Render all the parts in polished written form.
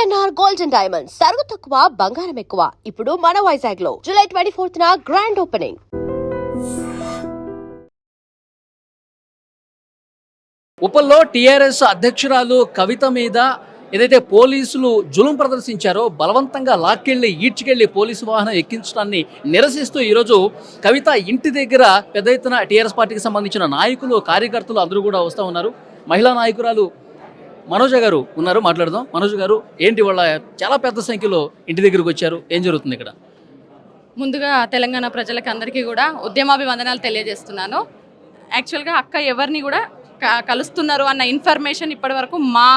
VNR gold and diamonds సరుకు తక్కువ బంగారం ఎక్కువ. ఇప్పుడు మన వైజాగ్ లో జూలై 24న గ్రాండ్ ఓపెనింగ్. ఉప్పల్లో టీఆర్ఎస్ అధ్యక్షురాలు కవిత మీద ఏదైతే పోలీసులు జులుం ప్రదర్శించారో, బలవంతంగా లాక్కెళ్లి ఈడ్చుకెళ్లి పోలీసు వాహనం ఎక్కించడాన్ని నిరసిస్తూ ఈరోజు కవిత ఇంటి దగ్గర పెద్ద ఎత్తున టీఆర్ఎస్ పార్టీకి సంబంధించిన నాయకులు, కార్యకర్తలు అందరూ కూడా వస్తూ ఉన్నారు. మహిళా నాయకురాలు మనోజ గారు ఉన్నారు, మాట్లాడదాం. మనోజ్ గారు, ఏంటి వాళ్ళ చాలా పెద్ద సంఖ్యలో ఇంటి దగ్గరకు వచ్చారు, ఏం జరుగుతుంది ఇక్కడ? ముందుగా తెలంగాణ ప్రజలకు అందరికీ కూడా ఉద్యమాభివందనాలు తెలియజేస్తున్నాను. యాక్చువల్గా అక్క ఎవరిని కూడా కలుస్తున్నారు అన్న ఇన్ఫర్మేషన్ ఇప్పటి వరకు మా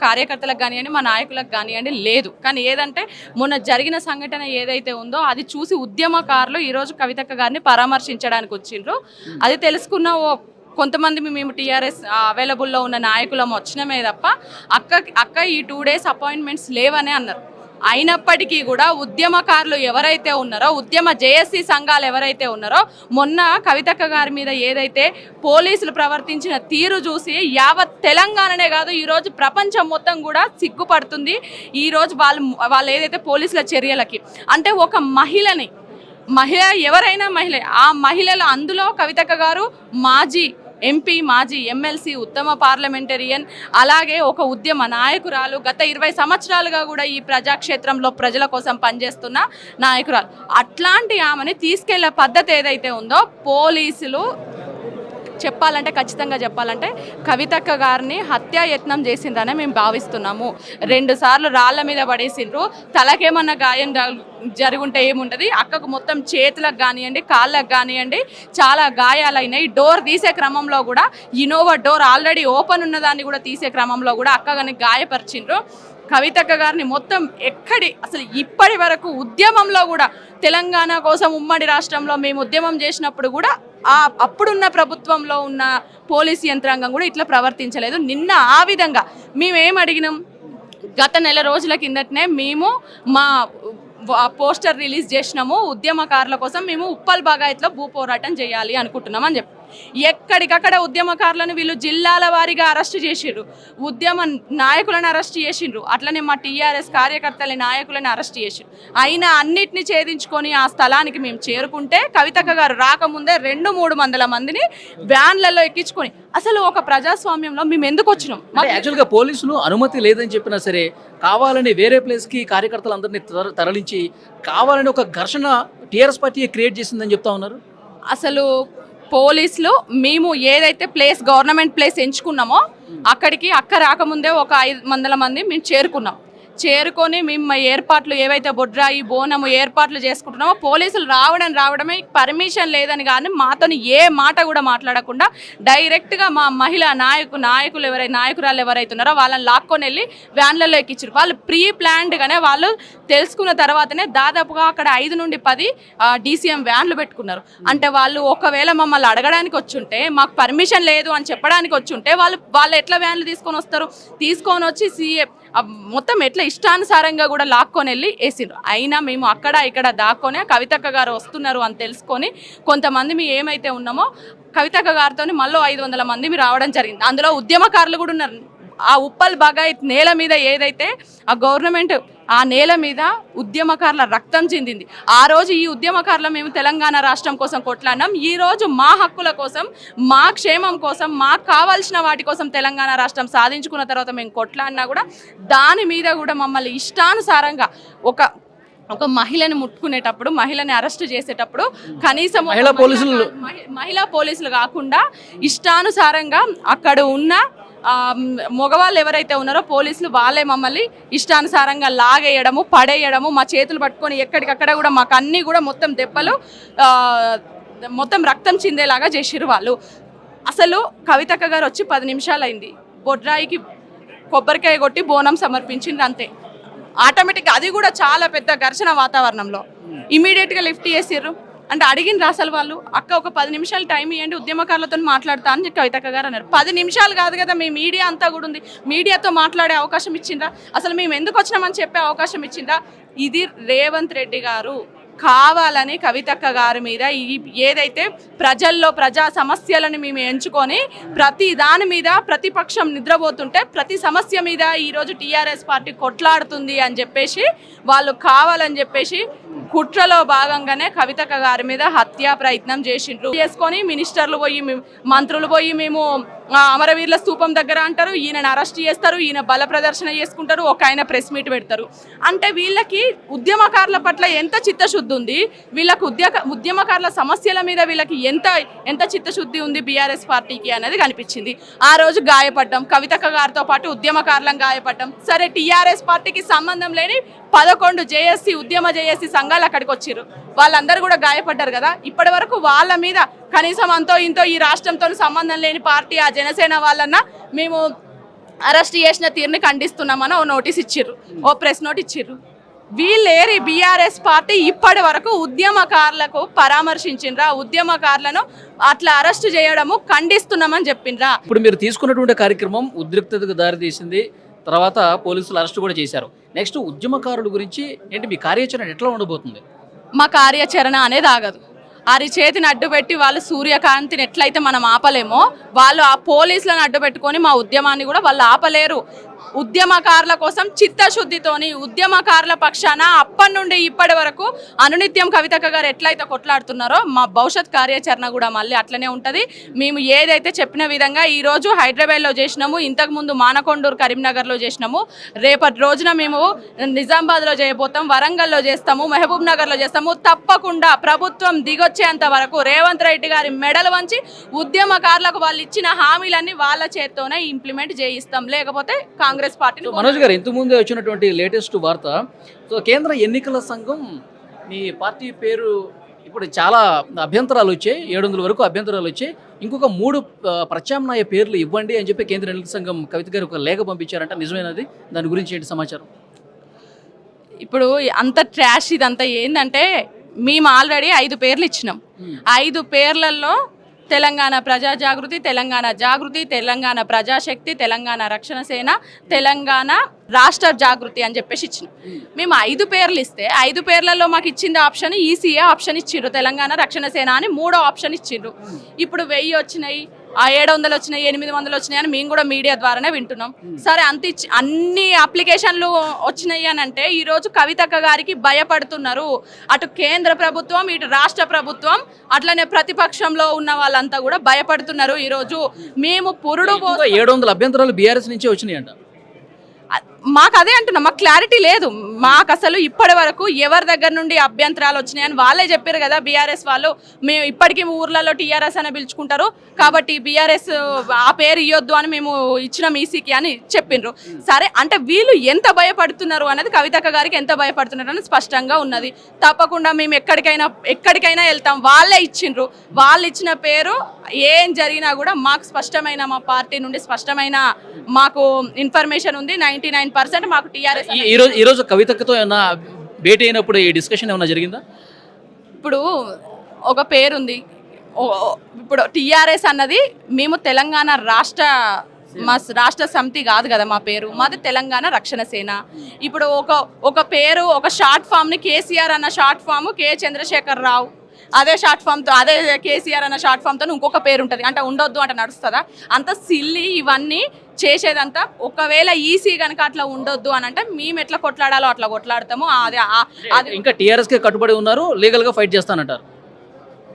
కార్యకర్తలకు కానివ్వండి, మా నాయకులకు కానివ్వండి లేదు. కానీ ఏదంటే మొన్న జరిగిన సంఘటన ఏదైతే ఉందో అది చూసి ఉద్యమకారులు ఈరోజు కవితక్క గారిని పరామర్శించడానికి వచ్చిండ్రు. అది తెలుసుకున్న కొంతమంది మేము టీఆర్ఎస్ అవైలబుల్లో ఉన్న నాయకులం వచ్చినమే తప్ప అక్క ఈ 2 days అపాయింట్మెంట్స్ లేవనే అన్నారు. అయినప్పటికీ కూడా ఉద్యమకారులు ఎవరైతే ఉన్నారో, ఉద్యమ జేఏసీ సంఘాలు ఎవరైతే ఉన్నారో, మొన్న కవితక్క గారి మీద ఏదైతే పోలీసులు ప్రవర్తించిన తీరు చూసి యావత్ తెలంగాణనే కాదు ఈరోజు ప్రపంచం మొత్తం కూడా సిగ్గుపడుతుంది. ఈరోజు వాళ్ళు ఏదైతే పోలీసుల చర్యలకి, అంటే ఒక మహిళ ఎవరైనా మహిళ, ఆ మహిళలు అందులో కవితక్క గారు మాజీ ఎంపీ, మాజీ ఎమ్మెల్సీ, ఉత్తమ పార్లమెంటరియన్, అలాగే ఒక ఉద్యమ నాయకురాలు, గత 20 సంవత్సరాలుగా కూడా ఈ ప్రజాక్షేత్రంలో ప్రజల కోసం పనిచేస్తున్న నాయకురాలు. అట్లాంటి ఆమెని తీసుకెళ్లే పద్ధతి ఏదైతే ఉందో పోలీసులు ఖచ్చితంగా చెప్పాలంటే కవితక్క గారిని హత్యాయత్నం చేసిందనే మేము భావిస్తున్నాము. 2 సార్లు రాళ్ల మీద పడేసిండ్రు. తలకేమన్నా గాయం జరుగుంటే ఏముంటుంది, అక్కకు మొత్తం చేతులకు కానివ్వండి, కాళ్ళకు కానివ్వండి చాలా గాయాలైనాయి. డోర్ తీసే క్రమంలో కూడా ఇన్నోవా డోర్ ఆల్రెడీ ఓపెన్ ఉన్నదాన్ని కూడా తీసే క్రమంలో కూడా అక్కగాని గాయపరిచిండ్రు. కవితక్క గారిని మొత్తం అసలు ఇప్పటి వరకు ఉద్యమంలో కూడా తెలంగాణ కోసం ఉమ్మడి రాష్ట్రంలో మేము ఉద్యమం చేసినప్పుడు కూడా అప్పుడున్న ప్రభుత్వంలో ఉన్న పోలీసు యంత్రాంగం కూడా ఇట్లా ప్రవర్తించలేదు. నిన్న ఆ విధంగా మేమేం అడిగినాం, గత 4 రోజుల కిందటనే మేము మా పోస్టర్ రిలీజ్ చేసినాము, ఉద్యమకారుల కోసం మేము ఉప్పల్ బాగాయత్లో భూ పోరాటం చేయాలి అనుకుంటున్నాం అని చెప్పి ఎక్కడికక్కడ ఉద్యమకారులను వీళ్ళు జిల్లాల వారీగా అరెస్ట్ చేసిండ్రు, ఉద్యమ నాయకులను అరెస్ట్ చేసిండ్రు, అట్లనే మా టీఆర్ఎస్ కార్యకర్తల నాయకులను అరెస్ట్ చేసిండ్రు. అయినా అన్నిటిని ఛేదించుకొని ఆ స్థలానికి మేము చేరుకుంటే కవితక్క గారు రాకముందే 200-300 మందిని వ్యాన్లలో ఎక్కించుకొని, అసలు ఒక ప్రజాస్వామ్యంలో మేము ఎందుకు వచ్చినాం? యాక్చువల్గా పోలీసులు అనుమతి లేదని చెప్పినా సరే కావాలని వేరే ప్లేస్కి కార్యకర్తలందరినీ తరలించి కావాలని ఒక ఘర్షణ టీఆర్ఎస్ పార్టీ క్రియేట్ చేసిందని చెప్తా ఉన్నారు. అసలు పోలీసులు మేము ఏదైతే గవర్నమెంట్ ప్లేస్ ఎంచుకున్నామో అక్కడికి అక్క రాకముందే ఒక 500 మంది మేము చేరుకొని మేము ఏర్పాట్లు ఏవైతే బొడ్రాయి బోనము ఏర్పాట్లు చేసుకుంటున్నామో పోలీసులు రావడమే పర్మిషన్ లేదని కానీ మాతోని ఏ మాట కూడా మాట్లాడకుండా డైరెక్ట్గా మా మహిళా నాయకురాలు ఎవరైతే ఉన్నారో వాళ్ళని లాక్కొని వెళ్ళి వ్యాన్లలో ఎక్కించారు. వాళ్ళు ప్రీ ప్లాన్డ్గానే వాళ్ళు తెలుసుకున్న తర్వాతనే దాదాపుగా అక్కడ 5 నుండి 10 DCM వ్యాన్లు పెట్టుకున్నారు. అంటే వాళ్ళు ఒకవేళ మమ్మల్ని అడగడానికి వచ్చుంటే, మాకు పర్మిషన్ లేదు అని చెప్పడానికి వచ్చుంటే వాళ్ళు ఎట్లా వ్యాన్లు తీసుకొని వచ్చి CA మొత్తం ఎట్లా ఇష్టానుసారంగా కూడా లాక్కొని వెళ్ళి వేసిండ్రు. అయినా మేము అక్కడ ఇక్కడ దాక్కొని కవితక్క గారు వస్తున్నారు అని తెలుసుకొని కొంతమంది మేము ఏమైతే ఉన్నామో కవితక్క గారితో మళ్ళీ 500 మంది రావడం జరిగింది. అందులో ఉద్యమకారులు కూడా ఉన్నారు. ఆ ఉప్పల్ బాగాయత్ నేల మీద ఏదైతే ఆ గవర్నమెంట్ ఆ నేల మీద ఉద్యమకారుల రక్తం చెందింది. ఆ రోజు ఈ ఉద్యమకారులు మేము తెలంగాణ రాష్ట్రం కోసం కొట్లాడినాం. ఈ రోజు మా హక్కుల కోసం, మా క్షేమం కోసం, మాకు కావాల్సిన వాటి కోసం తెలంగాణ రాష్ట్రం సాధించుకున్న తర్వాత మేము కొట్లాడినా కూడా దాని మీద కూడా మమ్మల్ని ఇష్టానుసారంగా ఒక మహిళని ముట్టుకునేటప్పుడు, మహిళని అరెస్ట్ చేసేటప్పుడు కనీసం మహిళా పోలీసులు కాకుండా ఇష్టానుసారంగా అక్కడ ఉన్న మగవాళ్ళు ఎవరైతే ఉన్నారో పోలీసులు వాళ్ళే మమ్మల్ని ఇష్టానుసారంగా లాగేయడము, పడేయడము, మా చేతులు పట్టుకొని ఎక్కడికక్కడ కూడా మాకు అన్నీ కూడా మొత్తం దెబ్బలు, మొత్తం రక్తం చిందేలాగా చేసిరు వాళ్ళు. అసలు కవితక్క గారు వచ్చి 10 నిమిషాలు అయింది. బొడ్రాయికి కొబ్బరికాయ కొట్టి బోనం సమర్పించింది, అంతే. ఆటోమేటిక్గా అది కూడా చాలా పెద్ద ఘర్షణ వాతావరణంలో ఇమీడియట్గా లిఫ్ట్ చేసిర్రు. అంటే అడిగిన అసలు వాళ్ళు, అక్క ఒక 10 నిమిషాలు టైం ఇవ్వండి, ఉద్యమకారులతో మాట్లాడతా అని కవితక్క గారు అన్నారు. 10 నిమిషాలు కాదు కదా, మీ మీడియా అంతా కూడా ఉంది, మీడియాతో మాట్లాడే అవకాశం ఇచ్చిండ్రా? అసలు మేము ఎందుకు వచ్చినామని చెప్పే అవకాశం ఇచ్చిండ్రా? ఇది రేవంత్ రెడ్డి గారు కావాలని కవితక్క గారి మీద ఏదైతే ప్రజల్లో ప్రజా సమస్యలను మేము ఎంచుకొని ప్రతి దాని మీద ప్రతిపక్షం నిద్రపోతుంటే ప్రతి సమస్య మీద ఈరోజు టీఆర్ఎస్ పార్టీ కొట్లాడుతుంది అని చెప్పేసి వాళ్ళు కావాలని చెప్పేసి కుట్రలో భాగంగానే కవితక్క గారి మీద హత్యా ప్రయత్నం చేసిండ్రు. చేసుకొని మినిస్టర్లు పోయి మంత్రులు పోయి మేము అమరవీరుల స్తూపం దగ్గర అంటారు, ఈయనను అరెస్ట్ చేస్తారు, ఈయన బల ప్రదర్శన చేసుకుంటారు, ఒక ఆయన ప్రెస్ మీట్ పెడతారు. అంటే వీళ్ళకి ఉద్యమకారుల పట్ల ఎంత చిత్తశుద్ధి ఉంది, వీళ్ళకు ఉద్యమకారుల సమస్యల మీద వీళ్ళకి ఎంత చిత్తశుద్ధి ఉంది బీఆర్ఎస్ పార్టీకి అనేది కనిపించింది. ఆ రోజు గాయపడ్డాం, కవితక్క గారితో పాటు ఉద్యమకారులను గాయపడ్డాం. సరే, టీఆర్ఎస్ పార్టీకి సంబంధం లేని 11 జేఏసీ ఉద్యమ జేఏసీ సంఘాలు అక్కడికి వచ్చారు, వాళ్ళందరూ కూడా గాయపడ్డారు కదా. ఇప్పటి వరకు వాళ్ళ మీద కనీసం అంతో ఇంతో ఈ రాష్ట్రంతో సంబంధం లేని పార్టీ ఆ జనసేన వాళ్ళన్నా మేము అరెస్ట్ చేసిన తీరుని ఖండిస్తున్నామని ఓ నోటీస్ ఇచ్చిర్రు, ఓ ప్రెస్ నోట్ ఇచ్చిర్రు. వీళ్ళేరి బీఆర్ఎస్ పార్టీ ఇప్పటి వరకు ఉద్యమకారులకు పరామర్శించిండ్రా, ఉద్యమకారులను అట్లా అరెస్ట్ చేయడము ఖండిస్తున్నామని చెప్పిండ్రా. ఇప్పుడు మీరు తీసుకున్నటువంటి కార్యక్రమం ఉద్రిక్తతకు దారితీసింది, తర్వాత పోలీసులు అరెస్ట్ కూడా చేశారు. నెక్స్ట్ ఉద్యమకారుల గురించి ఏంటి మీ కార్యాచరణ ఎట్లా ఉండబోతుంది? మా కార్యాచరణ అనేది ఆగదు. చేతిని అడ్డు పెట్టి వాళ్ళు సూర్యకాంతిని ఎట్లయితే మనం ఆపలేమో, వాళ్ళు ఆ పోలీసులను అడ్డు పెట్టుకొని మా ఉద్యమాన్ని కూడా వాళ్ళు ఆపలేరు. ఉద్యమకారుల కోసం చిత్తశుద్ధితోని ఉద్యమకారుల పక్షాన అప్పటి నుండి ఇప్పటి వరకు అనునిత్యం కవితక్క గారు ఎట్లయితే కొట్లాడుతున్నారో మా భవిష్యత్ కార్యాచరణ కూడా మళ్ళీ అట్లనే ఉంటుంది. మేము ఏదైతే చెప్పిన విధంగా ఈరోజు హైదరాబాద్లో చేసినాము, ఇంతకుముందు మానకొండూరు కరీంనగర్లో చేసినాము, రేపటి రోజున మేము నిజామాబాద్లో చేయబోతాం, వరంగల్లో చేస్తాము, మహబూబ్ నగర్లో చేస్తాము. తప్పకుండా ప్రభుత్వం దిగొచ్చేంత వరకు రేవంత్ రెడ్డి గారి మెడలు వంచి ఉద్యమకారులకు వాళ్ళు ఇచ్చిన హామీలన్నీ వాళ్ళ చేత్తోనే ఇంప్లిమెంట్ చేయిస్తాం, లేకపోతే కాంగ్రెస్ పార్టీ. మనోజ్ గారు, ఇంతకుముందే వచ్చినటువంటి లేటెస్ట్ వార్త, సో కేంద్ర ఎన్నికల సంఘం మీ పార్టీ పేరు ఇప్పుడు చాలా అభ్యంతరాలు వచ్చాయి, 700 వరకు అభ్యంతరాలు వచ్చాయి, ఇంకొక 3 ప్రత్యామ్నాయ పేర్లు ఇవ్వండి అని చెప్పి కేంద్ర ఎన్నికల సంఘం కవిత గారు ఒక లేఖ పంపించారంట, నిజమేనది? దాని గురించి ఏంటి సమాచారం? ఇప్పుడు అంత ట్రాష్ ఇదంతా ఏంటంటే, మేము ఆల్రెడీ 5 పేర్లు ఇచ్చినాం. 5 పేర్లలో తెలంగాణ ప్రజా జాగృతి, తెలంగాణ జాగృతి, తెలంగాణ ప్రజాశక్తి, తెలంగాణ రక్షణ సేన, తెలంగాణ రాష్ట్ర జాగృతి అని చెప్పేసి ఇచ్చినాం. మేము 5 పేర్లు ఇస్తే 5 పేర్లలో మాకు ఇచ్చింది ఆప్షన్ ఈసీఏ ఆప్షన్ ఇచ్చిండ్రు, తెలంగాణ రక్షణ సేన అని 3వ ఆప్షన్ ఇచ్చిండ్రు. ఇప్పుడు 1000 వచ్చినాయి, 700 వచ్చినాయి, 800 వచ్చినాయి అని మేము కూడా మీడియా ద్వారానే వింటున్నాం. సరే, అన్ని అప్లికేషన్లు వచ్చినాయి అని అంటే ఈరోజు కవితక్క గారికి భయపడుతున్నారు. అటు కేంద్ర ప్రభుత్వం, ఇటు రాష్ట్ర ప్రభుత్వం, అట్లనే ప్రతిపక్షంలో ఉన్న వాళ్ళంతా కూడా భయపడుతున్నారు. ఈరోజు మేము 700 అభ్యంతరాలు బీఆర్ఎస్ నుంచే వచ్చినాయి అంట. మాకు అదే అంటున్నాం, మాకు క్లారిటీ లేదు. మాకు అసలు ఇప్పటి వరకు ఎవరి దగ్గర నుండి అభ్యంతరాలు వచ్చినాయని వాళ్ళే చెప్పారు కదా బీఆర్ఎస్ వాళ్ళు. మేము ఇప్పటికీ ఊర్లలో టీఆర్ఎస్ అని పిలుచుకుంటారు కాబట్టి బీఆర్ఎస్ ఆ పేరు ఇవ్వద్దు అని మేము ఇచ్చినాం ఈసీకి అని చెప్పిండ్రు. సరే, అంటే వీళ్ళు ఎంత భయపడుతున్నారు అనేది కవితక్క గారికి ఎంత భయపడుతున్నారు అనేది స్పష్టంగా ఉన్నది. తప్పకుండా మేము ఎక్కడికైనా వెళ్తాం. వాళ్ళే ఇచ్చిండ్రు, వాళ్ళు ఇచ్చిన పేరు ఏం జరిగినా కూడా మాకు స్పష్టమైన, మా పార్టీ నుండి స్పష్టమైన మాకు ఇన్ఫర్మేషన్ ఉంది. 99% మాకు టీఆర్ఎస్. ఈరోజు కవితక్కతో ఏమన్నా భేటీ అయినప్పుడు ఈ డిస్కషన్ ఏమన్నా జరిగిందా? ఇప్పుడు ఒక పేరుంది, ఇప్పుడు టీఆర్ఎస్ అన్నది మేము తెలంగాణ మా రాష్ట్ర సమితి కాదు కదా మా పేరు, మాది తెలంగాణ రక్షణ సేన. ఇప్పుడు ఒక పేరు, ఒక షార్ట్ ఫామ్ని కేసీఆర్ అన్న షార్ట్ ఫామ్ కే చంద్రశేఖర్ రావు, అదే షార్ట్ ఫామ్తో అదే కేసీఆర్ అన్న షార్ట్ ఫామ్తో ఇంకొక పేరు ఉంటుంది అంటే ఉండొద్దు అంటే నడుస్తుందా? అంత సిల్లి ఇవన్నీ చేసేదంతా. ఒకవేళ ఈసీ కనుక అట్లా ఉండొద్దు అని అంటే మేము ఎట్లా కొట్లాడాలో అట్లా కొట్లాడతాము. అది ఇంకా టీఆర్ఎస్కే కట్టుబడి ఉన్నారు, లీగల్గా ఫైట్ చేస్తానంటారు.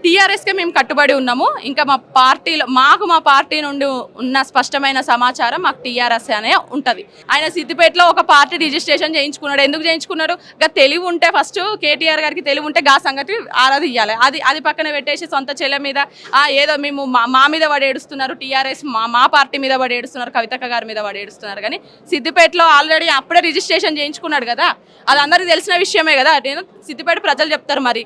టీఆర్ఎస్కే మేము కట్టుబడి ఉన్నాము. ఇంకా మా పార్టీ నుండి ఉన్న స్పష్టమైన సమాచారం మాకు టీఆర్ఎస్ అనే ఉంటుంది. ఆయన సిద్దిపేటలో ఒక పార్టీ రిజిస్ట్రేషన్ చేయించుకున్నాడు. ఎందుకు చేయించుకున్నారు? తెలివి ఉంటే ఫస్ట్ కేటీఆర్ గారికి తెలివి ఉంటే గా సంగతి ఆరాధియ్యాలి. అది పక్కన పెట్టేసి సొంత చెల్లె మీద ఏదో మేము మా మీద పడేడుస్తున్నారు, టీఆర్ఎస్ మా పార్టీ మీద పడేడుస్తున్నారు, కవితక్క గారి మీద పడేడుస్తున్నారు. కానీ సిద్దిపేటలో ఆల్రెడీ అప్పుడే రిజిస్ట్రేషన్ చేయించుకున్నాడు కదా, అది అందరికీ తెలిసిన విషయమే కదా. నేను సిద్దిపేట ప్రజలు చెప్తారు. మరి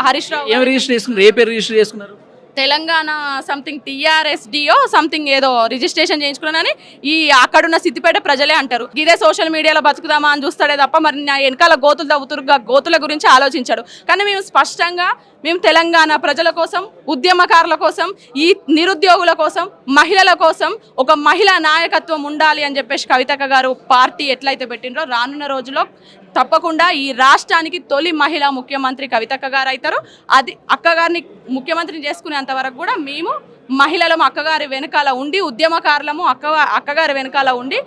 హరీష్ రావు ఏం రిజిస్టర్ చేసుకున్నారు? ఏ పేరు రిజిస్టర్ చేసుకున్నారు? తెలంగాణ సంథింగ్ TRSDO సంథింగ్ ఏదో రిజిస్ట్రేషన్ చేయించుకున్నానని ఈ అక్కడున్న సిద్దిపేట ప్రజలే అంటారు. ఇదే సోషల్ మీడియాలో బతుకుదామా అని చూస్తాడే తప్ప మరి నా వెనకాల గోతులు తవ్వుతురుగా గోతుల గురించి ఆలోచించాడు. కానీ మేము స్పష్టంగా మేము తెలంగాణ ప్రజల కోసం, ఉద్యమకారుల కోసం, ఈ నిరుద్యోగుల కోసం, మహిళల కోసం ఒక మహిళా నాయకత్వం ఉండాలి అని చెప్పేసి కవితక్క గారు పార్టీ ఎట్లయితే పెట్టినరో రానున్న రోజుల్లో తప్పకుండా ఈ రాష్ట్రానికి తొలి మహిళా ముఖ్యమంత్రి కవితక్క గారు అవుతారు. అది అక్కగారిని ముఖ్యమంత్రిని చేసుకునేంత వరకు కూడా మేము మహిళలము అక్కగారి వెనకాల ఉండి, ఉద్యమకారులము అక్కగారి వెనకాల ఉండి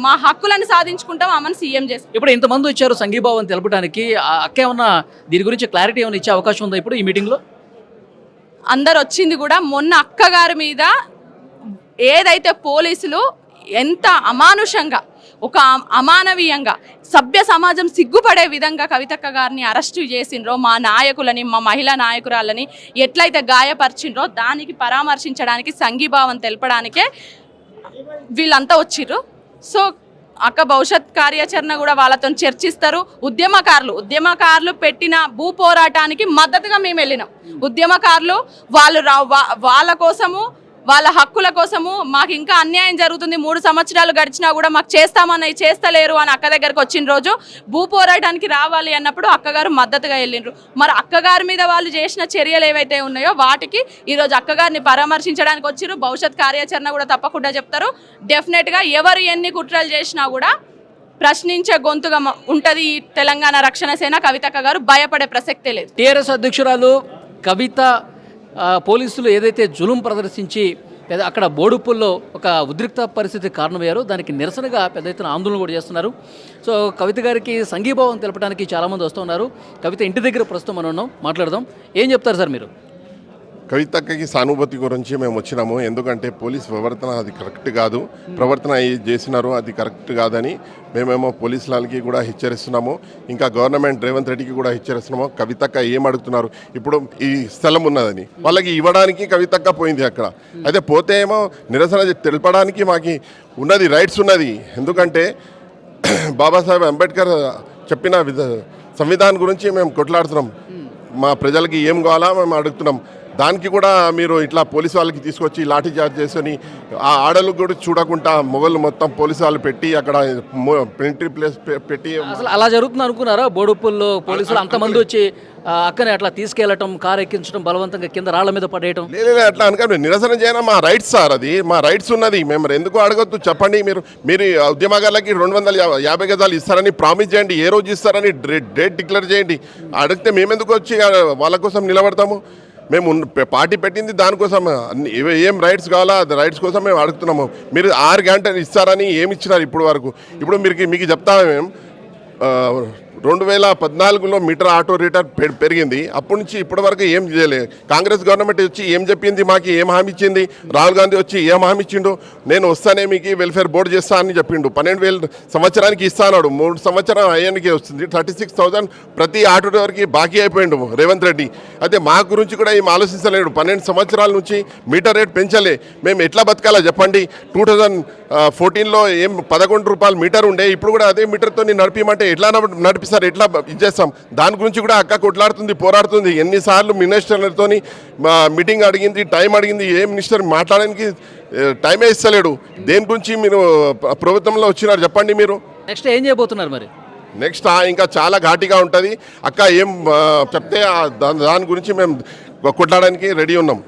మా హక్కులను సాధించుకుంటాం, ఆమెను సీఎం చేస్తాం. ఇప్పుడు ఇంతమంది వచ్చారు సంఘీభావం తెలపడానికి, అక్క ఏమన్నా దీని గురించి క్లారిటీ ఏమైనా ఇచ్చే అవకాశం ఉందా ఇప్పుడు ఈ మీటింగ్లో? అందరు వచ్చింది కూడా మొన్న అక్కగారి మీద ఏదైతే పోలీసులు ఎంత అమానుషంగా, ఒక అమానవీయంగా, సభ్య సమాజం సిగ్గుపడే విధంగా కవితక్క గారిని అరెస్టు చేసిండ్రో, మా నాయకులని, మా మహిళా నాయకురాలని ఎట్లయితే గాయపరిచిండ్రో దానికి పరామర్శించడానికి, సంఘీభావం తెలపడానికే వీళ్ళంతా వచ్చిర్రు. సో అక్క భవిష్యత్ కార్యాచరణ కూడా వాళ్ళతో చర్చిస్తారు. ఉద్యమకారులు పెట్టిన భూ పోరాటానికి మద్దతుగా మేము వెళ్ళినాం. ఉద్యమకారులు వాళ్ళ కోసము, వాళ్ళ హక్కుల కోసము, మాకు ఇంకా అన్యాయం జరుగుతుంది, 3 సంవత్సరాలు గడిచినా కూడా మాకు చేస్తలేరు అని అక్క దగ్గరకు వచ్చిన రోజు భూ పోరాటానికి రావాలి అన్నప్పుడు అక్కగారు మద్దతుగా వెళ్ళిండ్రు. మరి అక్కగారి మీద వాళ్ళు చేసిన చర్యలు ఏవైతే ఉన్నాయో వాటికి ఈరోజు అక్కగారిని పరామర్శించడానికి వచ్చిర్రు. భవిష్యత్ కార్యాచరణ కూడా తప్పకుండా చెప్తారు. డెఫినెట్గా ఎవరు ఎన్ని కుట్రలు చేసినా కూడా ప్రశ్నించే గొంతుగా ఉంటుంది ఈ తెలంగాణ రక్షణ సేన. కవితక్క గారు భయపడే ప్రసక్తే లేదు. టీఆర్ఎస్ అధ్యక్షురాలు కవిత పోలీసులు ఏదైతే జులుం ప్రదర్శించి అక్కడ బోడుపుల్లో ఒక ఉద్రిక్త పరిస్థితి కారణమయ్యారో దానికి నిరసనగా పెద్ద ఎత్తున ఆందోళన కూడా చేస్తున్నారు. సో కవిత గారికి సంఘీభావం తెలపడానికి చాలామంది వస్తున్నారు. కవిత ఇంటి దగ్గర ప్రస్తుతం మనం ఉన్నాం, మాట్లాడదాం. ఏం చెప్తారు సార్ మీరు? కవితక్కకి సానుభూతి గురించి మేము వచ్చినాము. ఎందుకంటే పోలీస్ ప్రవర్తన అది కరెక్ట్ కాదు, ప్రవర్తన చేసినారు అది కరెక్ట్ కాదని మేమేమో పోలీసులకి కూడా హెచ్చరిస్తున్నాము. ఇంకా గవర్నమెంట్ రేవంత్ రెడ్డికి కూడా హెచ్చరిస్తున్నాము. కవితక్క ఏం అడుగుతున్నారు, ఇప్పుడు ఈ స్థలం ఉన్నదని వాళ్ళకి ఇవ్వడానికి కవితక్క పోయింది అక్కడ. అయితే పోతే ఏమో నిరసన తెలపడానికి మాకు ఉన్నది, రైట్స్ ఉన్నది. ఎందుకంటే బాబాసాహెబ్ అంబేద్కర్ చెప్పిన సంవిధానం గురించి మేము కొట్లాడుతున్నాం. మా ప్రజలకి ఏం కావాలా మేము అడుగుతున్నాం. దానికి కూడా మీరు ఇట్లా పోలీసు వాళ్ళకి తీసుకొచ్చి లాఠీ చార్జ్ చేసుకొని ఆ ఆడలు కూడా చూడకుండా మొగలు మొత్తం పోలీసు వాళ్ళు పెట్టి అక్కడ ఎంట్రీ ప్లేస్ పెట్టి అసలు అలా జరుగుతుంది అనుకున్నారా? బోడుపుల్లో పోలీసులు అంతమంది వచ్చి అక్కనే అట్లా తీసుకెళ్లటం, కారు ఎక్కించడం, బలవంతంగా కింద రాళ్ల మీద పడేయటం? లేదు అట్లా అనుకోండి, నిరసన చేయడం మా రైట్స్ సార్, అది మా రైట్స్ ఉన్నది. మేము ఎందుకు అడగొద్దు చెప్పండి. మీరు ఉద్యమకారులకి 250 గజాలు ఇస్తారని ప్రామిస్ చేయండి, ఏ రోజు ఇస్తారని డేట్ డిక్లేర్ చేయండి. అడిగితే మేమెందుకు వచ్చి వాళ్ళ కోసం నిలబడతాము? మేము పార్టీ పెట్టింది దానికోసం. ఏం రైట్స్ కావాలా అది రైట్స్ కోసం మేము అడుగుతున్నాము. మీరు 6 గంటలు ఇస్తారని ఏమి ఇచ్చినారు ఇప్పుడు వరకు? ఇప్పుడు మీకు చెప్తాము మేము 2014లో మీటర్ ఆటో రేటర్ పెరిగింది. అప్పటి నుంచి ఇప్పటి వరకు ఏం చేయలేదు. కాంగ్రెస్ గవర్నమెంట్ వచ్చి ఏం చెప్పింది, మాకు ఏం హామీ ఇచ్చింది? రాహుల్ గాంధీ వచ్చి ఏం హామీ ఇచ్చిండు? నేను వస్తానే మీకు వెల్ఫేర్ బోర్డు చేస్తా అని చెప్పిండు. 12,000 సంవత్సరానికి ఇస్తా అన్నాడు. 3 సంవత్సరం అయ్యానికి వస్తుంది. 36,000 ప్రతి ఆటో డ్రైవర్కి బాకీ అయిపోయిండు రేవంత్ రెడ్డి. అయితే మా గురించి కూడా ఏం ఆలోచించలేడు. 12 సంవత్సరాల నుంచి మీటర్ రేట్ పెంచలే. మేము ఎట్లా బతకాలా చెప్పండి? 2014లో ఏం 11 రూపాయలు మీటర్ ఉండే, ఇప్పుడు కూడా అదే మీటర్తో నడిపిమంటే ఎట్లా నడిపిస్తారు, ఎట్లా ఇచ్చేస్తాం? దాని గురించి కూడా అక్క కొట్లాడుతుంది, పోరాడుతుంది. ఎన్నిసార్లు మినిస్టర్లతో మీటింగ్ అడిగింది, టైం అడిగింది. ఏ మినిస్టర్ మాట్లాడడానికి టైమే ఇస్తలేడు. దేని గురించి మీరు ప్రభుత్వంలో వచ్చినారు చెప్పండి మీరు? నెక్స్ట్ ఏం చేయబోతున్నారు మరి? నెక్స్ట్ ఇంకా చాలా ఘాటిగా ఉంటుంది. అక్క ఏం చెప్తే దాని గురించి మేము కొట్లాడడానికి రెడీ ఉన్నాం.